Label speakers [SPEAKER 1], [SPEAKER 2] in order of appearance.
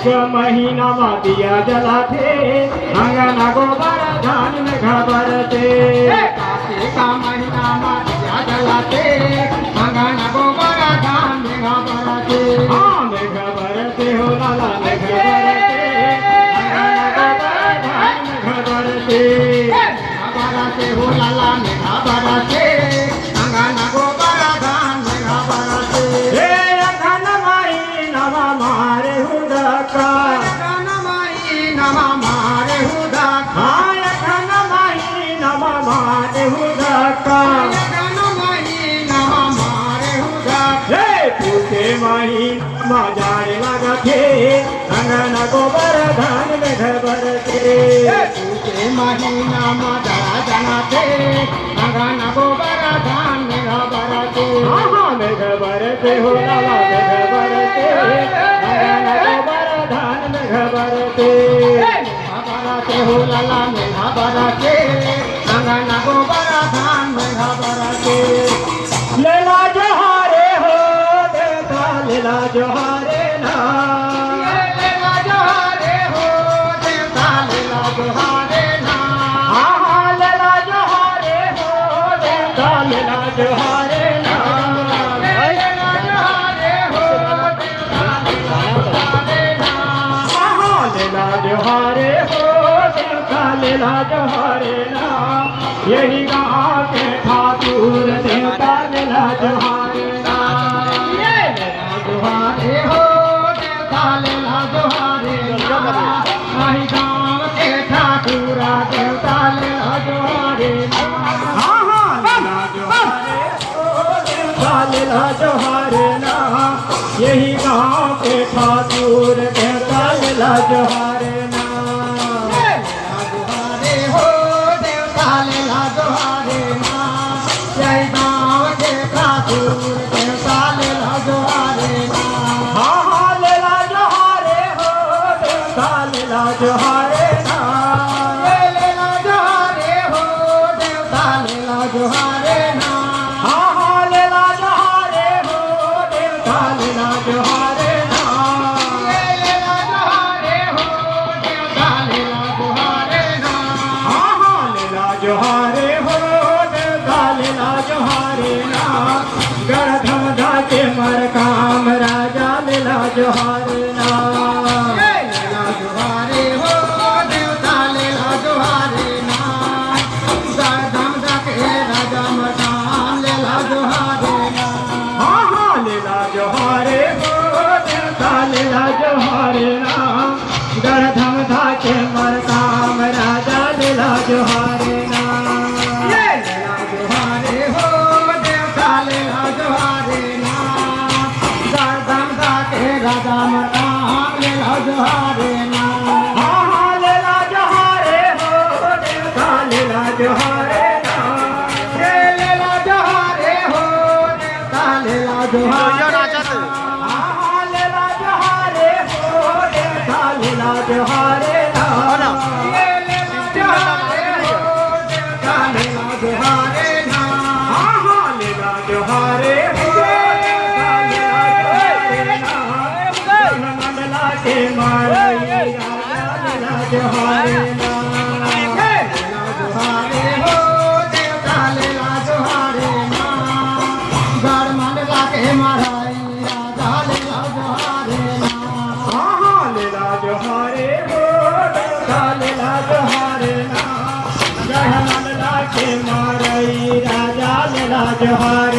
[SPEAKER 1] महीना में दिया जलाते अंगना गोबर धान में घबरते।
[SPEAKER 2] कार्तिक महीना में दिया जलाते अंगना गोबर धान में घबरते।
[SPEAKER 1] हाँ में घबरते हो लाला में घबरते अंगना गोबर धान में घबरते।
[SPEAKER 2] घबरते हो लाला में घबरते अंगना गोबर धान में घबरते।
[SPEAKER 1] मारे हुदका
[SPEAKER 2] नमा मारे हुदका
[SPEAKER 1] नमा मारे हुदका
[SPEAKER 2] नमा मारे हुदका।
[SPEAKER 1] पूछे माही मजारे लगते अंगना गोबर धान में घबरते।
[SPEAKER 2] पूछे महीना मजा जनाते अंगना गोबर धान में घबरते।
[SPEAKER 1] हाँ में घबरते हो लाला में घबरते अंगना गोबर धान में घबरते।
[SPEAKER 2] घबरते हो लाला में घबरते अंगना गोबर धान में घबरते।
[SPEAKER 1] लेला जोहारे हो देवता लेला जोहारे ना।
[SPEAKER 2] लेला जोहारे हो देवता लेला जोहारे ना।
[SPEAKER 1] हाँ हाँ लेला जोहारे हो देवता लेला जोहारे ना।
[SPEAKER 2] लेला जोहारे हो देवता लेला जोहारे ना।
[SPEAKER 1] हाँ हाँ लेला जोहारे हो देवता लेला जोहारे ना। यही गाँव के ठाकुर देवता लेला जोहारे ना।
[SPEAKER 2] लेला जोहारे हो देवता लेला जोहारे ना। वही गाँव के ठाकुर देवता लेला जोहारे ना।
[SPEAKER 1] हाँ हाँ लेला जोहारे हो देवता लेला जोहारे ना। यही गाँव के ठाकुर देवता लेला जोहारे ना।
[SPEAKER 2] लेला जोहारे हो देवता लेला जोहारे ना। जय गाँव के ठाकुर देवता लेला जोहारे ना।
[SPEAKER 1] हाँ हाँ लेला जोहारे हो देवता लेला जोहारे ना।
[SPEAKER 2] लेला जोहारे हो देवता लेला जोहारे ना।
[SPEAKER 1] हाँ हाँ लेला जोहारे हो देवता लेला जोहारे ना।
[SPEAKER 2] लेला जोहारे हो देवता लेला जोहारे ना।
[SPEAKER 1] हाँ हाँ लेला जोहारे हो देवता लेला जोहारे ना। गढ़धम के मर काम राजा लेला जोहारे ना।
[SPEAKER 2] लेला जोहारे हो देवता लेला जोहारे ना। गढ़धम के राजा मकान लेला जोहारे ना।
[SPEAKER 1] हाँ हाँ लेला जोहारे हो देवता लेला जोहारे ना। गढ़धम के मर काम राजा लेला जोहारे ना।
[SPEAKER 2] लेला जोहारे हो देवता लेला जोहारे ना। गढ़धम के राजा मकान लेला जोहारे ना।
[SPEAKER 1] हाँ हाँ लेला जोहारे हो देवता लेला जोहारे ना।
[SPEAKER 2] लेला जोहारे हो देवता लेला जोहारे ना।
[SPEAKER 1] हाँ हाँ लेला जोहारे हो देवता लेला जोहारे ना।
[SPEAKER 2] लेला जोहारे हो देवता लेला जोहारे ना।
[SPEAKER 1] हाँ हाँ लेला जोहारे हो देवता लेला जोहारे ना। मंडला के मारई राजा लेला जोहारे ना।
[SPEAKER 2] लेला जोहारे हो देवता लेला जोहारे ना। गढ़ मंडला के माराई राजा लेला जोहारे ना।
[SPEAKER 1] हाँ हाँ लेला जोहारे हो देवता लेला जोहारे ना। गढ़ मंडला के मारई राजा लेला जोहारे